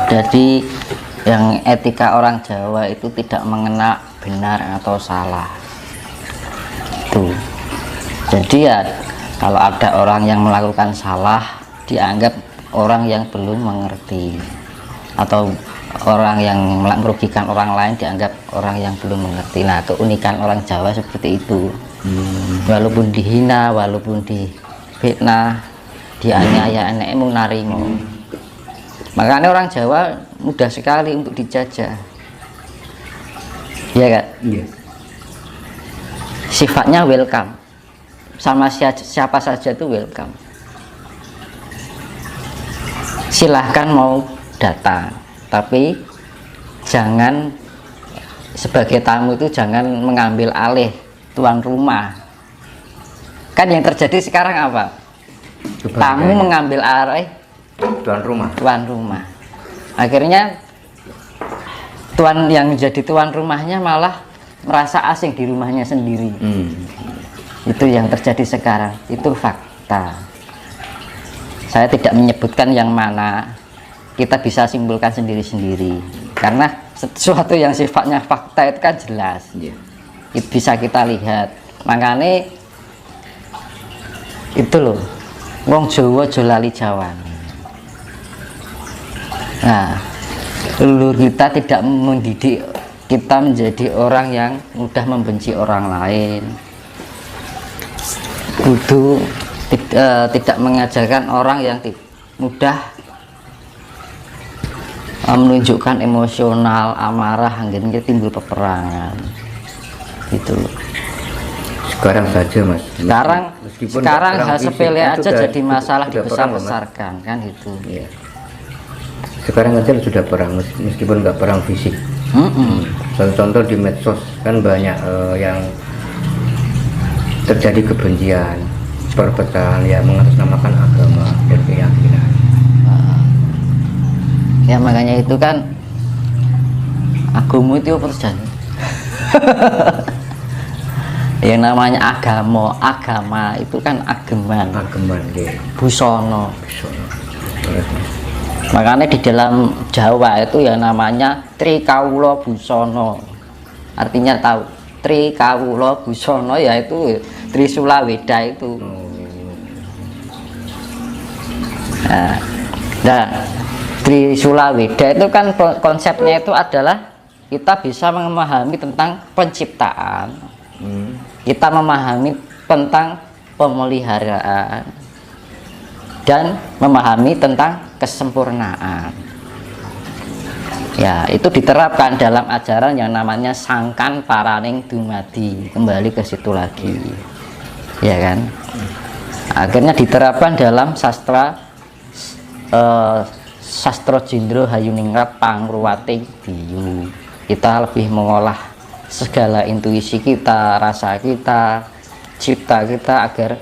Jadi yang etika orang Jawa itu tidak mengenal benar atau salah. Tuh. Jadi ya kalau ada orang yang melakukan salah dianggap orang yang belum mengerti, atau orang yang merugikan orang lain dianggap orang yang belum mengerti. Nah, keunikan orang Jawa seperti itu. Walaupun dihina, walaupun difitnah, dianiaya, enekmu narimo. Makanya orang Jawa mudah sekali untuk dijajah, ya kan? Iya. Sifatnya welcome, sama siapa saja itu welcome. Silahkan mau datang, tapi jangan sebagai tamu itu jangan mengambil alih tuan rumah. Kan yang terjadi sekarang apa? Tamu mengambil alih tuan rumah. Akhirnya tuan yang jadi tuan rumahnya malah merasa asing di rumahnya sendiri. Itu yang terjadi sekarang, itu fakta. Saya tidak menyebutkan yang mana, kita bisa simpulkan sendiri-sendiri, karena sesuatu yang sifatnya fakta itu kan jelas, itu bisa kita lihat. Makanya itu loh, wong Jawa jolali Jawa. Nah, leluhur kita tidak mendidik kita menjadi orang yang mudah membenci orang lain, kudu tidak mengajarkan orang yang mudah menunjukkan emosional, amarah, hingga timbul peperangan. Gitu loh. Sekarang saja Mas. Sekarang hal sepele aja jadi masalah dibesar-besarkan kan itu. Iya. Sekarang aja sudah perang, meskipun nggak perang fisik. Contoh di medsos kan banyak yang terjadi kebencian, perpecahan, ya mengatasnamakan agama dan keyakinan. Ya makanya itu kan agama itu percaya. Yang namanya agama itu kan ageman Ya. busono. Makanya di dalam Jawa itu yang namanya Trikawula Busono, artinya tahu Trikawula Busono yaitu Trisula Weda itu. Nah, Trisula Weda itu kan konsepnya itu adalah kita bisa memahami tentang penciptaan, kita memahami tentang pemeliharaan, dan memahami tentang kesempurnaan. Ya, itu diterapkan dalam ajaran yang namanya Sangkan Paraning Dumadi. Kembali ke situ lagi, ya kan? Akhirnya diterapkan dalam sastra Sastra Jindro Hayuningrat Pangruwate Diyu. Kita lebih mengolah segala intuisi kita, rasa kita, cipta kita, agar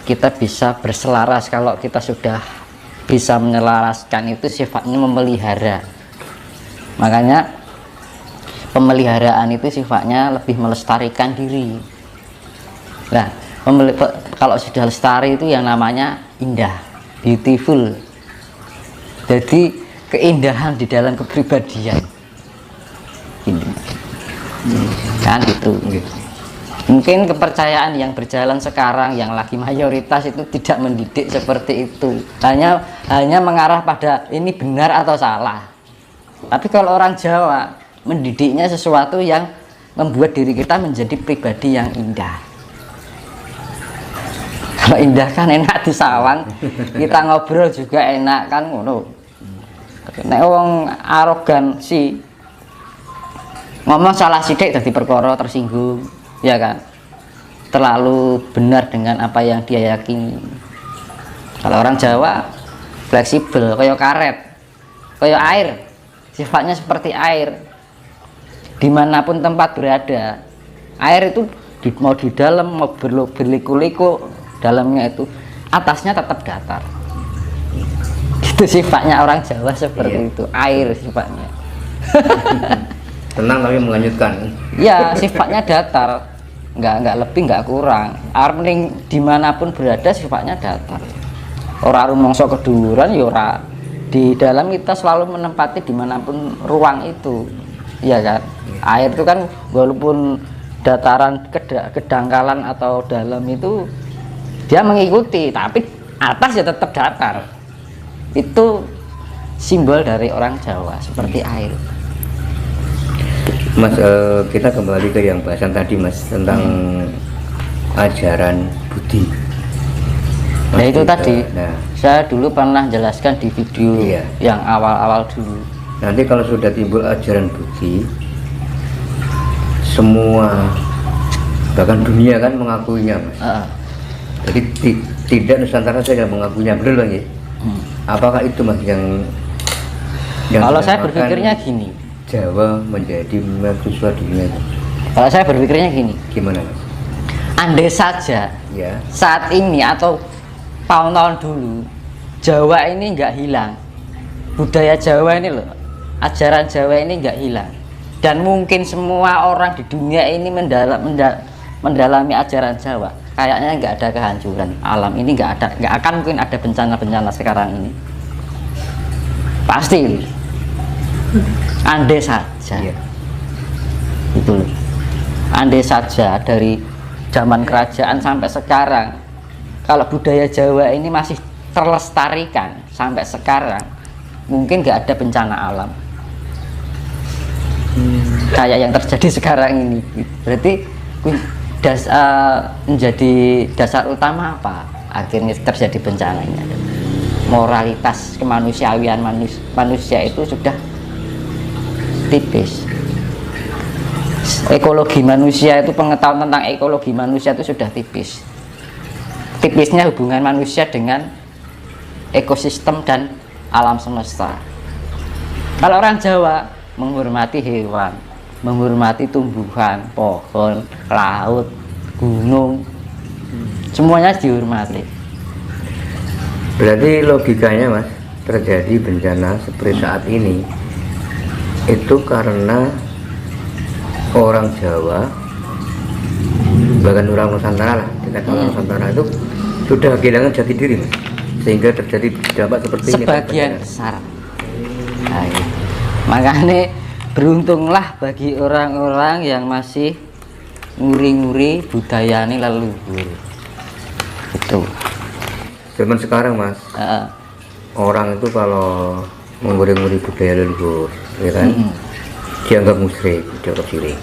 kita bisa berselaras. Kalau kita sudah bisa menyelaraskan, itu sifatnya memelihara. Makanya pemeliharaan itu sifatnya lebih melestarikan diri. Nah, kalau sudah lestari itu yang namanya indah, beautiful. Jadi keindahan di dalam kepribadian ini kan itu. Mungkin kepercayaan yang berjalan sekarang yang lagi mayoritas itu tidak mendidik seperti itu, hanya mengarah pada ini benar atau salah. Tapi kalau orang Jawa mendidiknya sesuatu yang membuat diri kita menjadi pribadi yang indah. Kalau indah kan enak disawang, kita ngobrol juga enak kan ngono. Nek wong arogansi ngomong salah sidik jadi perkara tersinggung, ya kan, terlalu benar dengan apa yang dia yakini. Kalau orang Jawa fleksibel, kayak karet, kayak air, sifatnya seperti air. Dimanapun tempat berada, air itu mau di dalam, mau berliku-liku, dalamnya itu atasnya tetap datar. Itu sifatnya orang Jawa seperti itu, air sifatnya. Tenang tapi menghanyutkan. Ya, sifatnya datar, nggak lebih nggak kurang. Arming dimanapun berada sifatnya datar. Orang rumongso keduran, ya ora di dalam kita selalu menempati dimanapun ruang itu, ya kan. Air itu kan walaupun dataran kedangkalan atau dalam itu dia mengikuti, tapi atas ya tetap datar. Itu simbol dari orang Jawa seperti air. Mas, kita kembali ke yang bahasan tadi Mas tentang ajaran Budi. Nah itu kita, tadi saya dulu pernah jelaskan di video yang awal-awal dulu. Nanti kalau sudah timbul ajaran Budi, semua bahkan dunia kan mengakuinya Mas. Jadi tidak Nusantara saja mengakuinya, benar Bang ya? Apakah itu Mas yang kalau saya berpikirnya gini, Jawa menjadi mercusuar dunia? Kalau saya berpikirnya gini, gimana Mas? Andai saja ya saat ini atau tahun-tahun dulu Jawa ini nggak hilang, budaya Jawa ini loh, ajaran Jawa ini nggak hilang, dan mungkin semua orang di dunia ini mendalami ajaran Jawa, kayaknya nggak ada kehancuran alam ini, nggak akan mungkin ada bencana-bencana sekarang ini, pasti. Andai saja itu loh, andai saja dari zaman kerajaan sampai sekarang, kalau budaya Jawa ini masih terlestarikan sampai sekarang, mungkin nggak ada bencana alam kayak yang terjadi sekarang ini. Berarti menjadi dasar utama apa akhirnya terjadi bencana ini? Moralitas kemanusiaan manusia itu sudah tipis. Ekologi manusia itu, pengetahuan tentang ekologi manusia itu sudah tipis. Tipisnya hubungan manusia dengan ekosistem dan alam semesta. Kalau orang Jawa menghormati hewan, menghormati tumbuhan, pohon, laut, gunung, semuanya dihormati. Berarti logikanya Mas, terjadi bencana seperti saat ini itu karena orang Jawa, bahkan orang Nusantara lah, dekat orang Nusantara itu sudah kehilangan jati diri Mas, sehingga terjadi dampak seperti ini sebagian besar. Nah, makanya beruntunglah bagi orang-orang yang masih nguri-nguri budaya ini leluhur. Itu zaman sekarang Mas, orang itu kalau menguri-nguri budaya leluhur, ya kan, dianggap musyrik, dianggap syirik.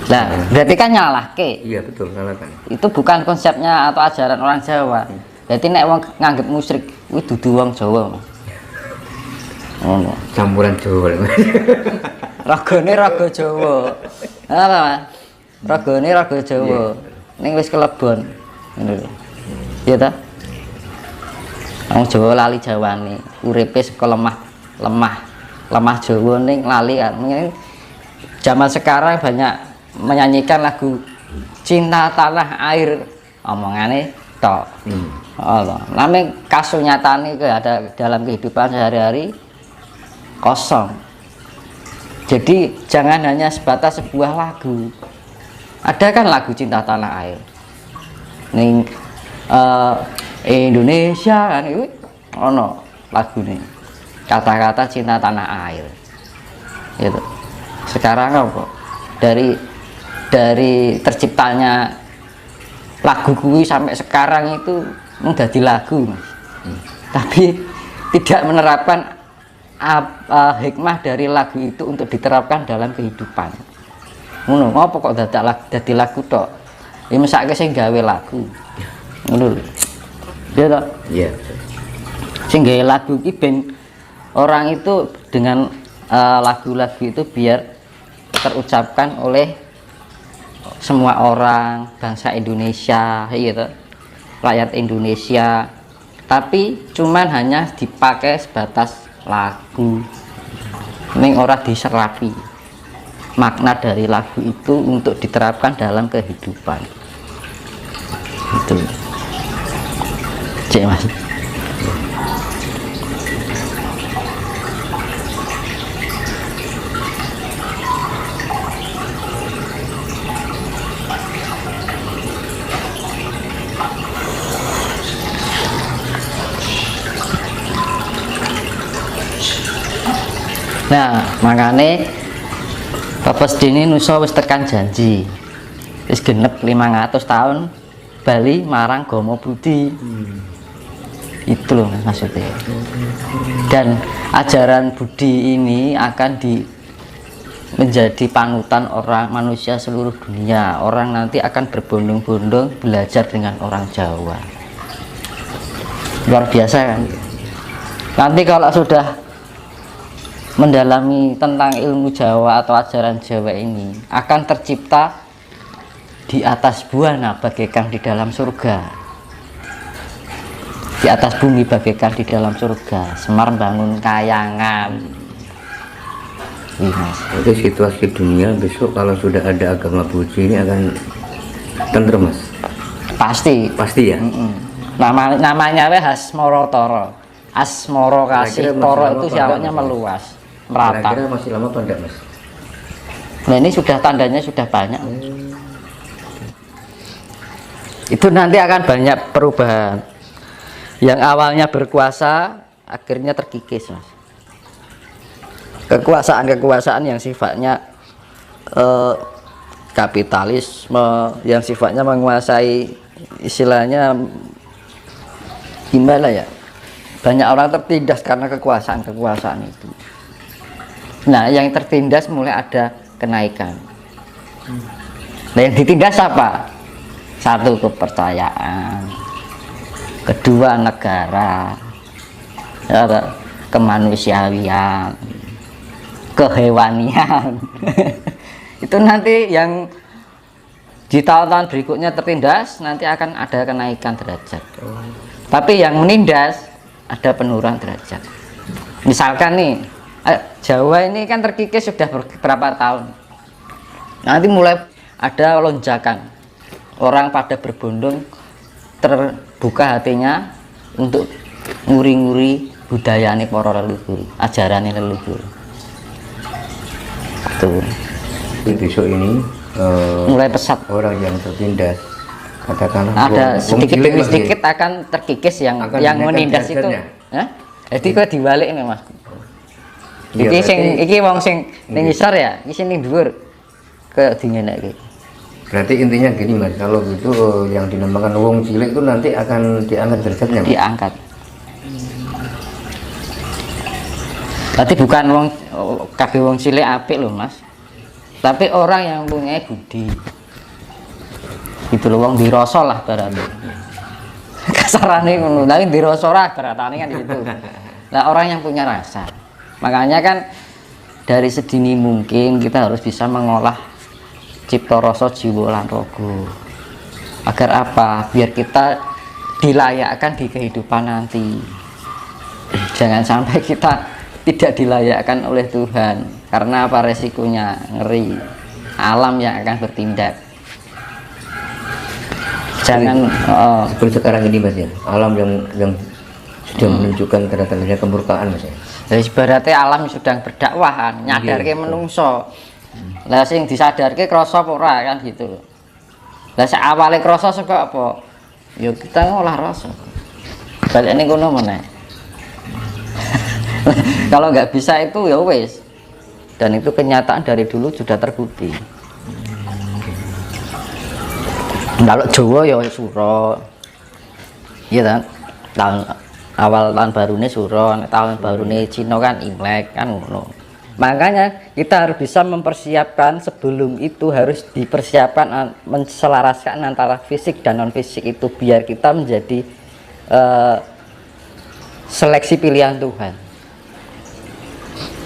Nah, berarti kan nyalah ke? Iya betul, salah kan. Itu bukan konsepnya atau ajaran orang Jawa. Jadi nek wong nganggep musyrik kuwi dudu wong Jawa, Mas. Oh, campuran Jawa. Ragane raga Jawa. Apa, Mas? Ragane raga Jawa. Ning wis kelebon. Ngono lho. Iya ta? Wong Jawa lali Jawane, uripe saka lemah Jawa ning lali kan. Zaman sekarang banyak menyanyikan lagu cinta tanah air, omongane tok. Allah, namanya kasunyatane ada dalam kehidupan sehari-hari kosong. Jadi jangan hanya sebatas sebuah lagu. Ada kan lagu cinta tanah air ning Indonesia kan, itu ono lagu nih kata-kata cinta tanah air gitu. Sekarang apa dari terciptanya lagu kuwi sampai sekarang itu menjadi lagu, Mas. Tapi tidak menerapkan hikmah dari lagu itu untuk diterapkan dalam kehidupan. Ngono, apa kok dadi lagu tok? Ya mesake sing gawe lagu. Ngono lho. Ya toh? Iya. Sing gawe lagu iki ben orang itu dengan lagu-lagu itu biar terucapkan oleh semua orang bangsa Indonesia, gitu, rakyat Indonesia, tapi cuman hanya dipakai sebatas lagu, ning ora diserapi makna dari lagu itu untuk diterapkan dalam kehidupan. Itu cek Mas. Nah, makane Bapak Sedini nusa wis tekan janji. Wis genep 500 tahun bali marang Gomo Budi. Itu loh maksudnya. Dan ajaran Budi ini akan menjadi panutan orang manusia seluruh dunia. Orang nanti akan berbondong-bondong belajar dengan orang Jawa. Luar biasa kan? Nanti kalau sudah mendalami tentang ilmu Jawa atau ajaran Jawa ini, akan tercipta di atas buana bagaikan di dalam surga, di atas bumi bagaikan di dalam surga. Semar bangun kayangan. Wih, Mas. Jadi situasi dunia besok kalau sudah ada agama Budi ini akan tentrem, Mas? Pasti Ya. Namanya Hasmoro Toro. Asmoro kasih Toro itu siawanya meluas, merata. Kira-kira masih lama apa enggak, Mas? Nah, ini sudah tandanya sudah banyak. Itu nanti akan banyak perubahan. Yang awalnya berkuasa akhirnya terkikis, Mas. Kekuasaan yang sifatnya kapitalisme, yang sifatnya menguasai, istilahnya gimana ya, banyak orang tertindas karena kekuasaan itu. Nah, yang tertindas mulai ada kenaikan. Nah, yang ditindas apa? Satu, kepercayaan. Kedua, negara. Kemanusiaan, kehewanian. Itu nanti yang di tahun-tahun berikutnya tertindas, nanti akan ada kenaikan derajat. Tapi yang menindas ada penurunan derajat. Misalkan nih, Jawa ini kan terkikis sudah beberapa tahun. Nanti mulai ada lonjakan. Orang pada berbondong, terbuka hatinya untuk nguri-nguri budayane para leluhur, ajarane leluhur. Tuh. Besok ini Mulai pesat. orang yang tertindas, katakanlah Ada sedikit demi sedikit akan terkikis yang menindas itu. Hah? Jadi kok dibalik nih, Mas. Iya, Iki sing iki wong sing ning ngisor ya, iki sing ning dhuwur ke dingenekke. Berarti intinya gini, Mas, kalau gitu yang dinamakan wong cilik itu nanti akan diangkat derajatnya, Mas? Diangkat. Berarti bukan kabeh wong cilik apik loh, Mas. Tapi orang yang punya budi. Itu loh, wong dirasa lah barane. Kasarane ngono, tapi dirasa ora baratane kan gitu. Nah, orang yang punya rasa. Makanya kan dari sedini mungkin kita harus bisa mengolah cipta rasa jiwa lan raga. Agar apa? Biar kita dilayakkan di kehidupan nanti. Jangan sampai kita tidak dilayakkan oleh Tuhan. Karena apa? Resikonya ngeri. Alam yang akan bertindak. Jangan seperti sekarang ini, Mas, ya. Alam yang sudah menunjukkan tanda-tandanya kemurkaan, Mas, ya. Jadi ibaratnya alam sedang berdakwah, nyadarke menungso. Lah sing disadarke krasa apa ora kan gitu loh. Lah sak awale krasa saka apa? Ya kita ngolah rasa. Balekne ngono meneh. Kalau nggak bisa itu ya wis. Dan itu kenyataan dari dulu sudah terbukti. Kalau Jawa ya suro. Iya kan? Awal tahun baru ini suro, tahun baru ini Cina kan Imlek kan ngono. Makanya kita harus bisa mempersiapkan, sebelum itu harus dipersiapkan, menselaraskan antara fisik dan non fisik itu biar kita menjadi seleksi pilihan Tuhan.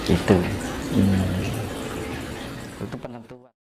Gitu.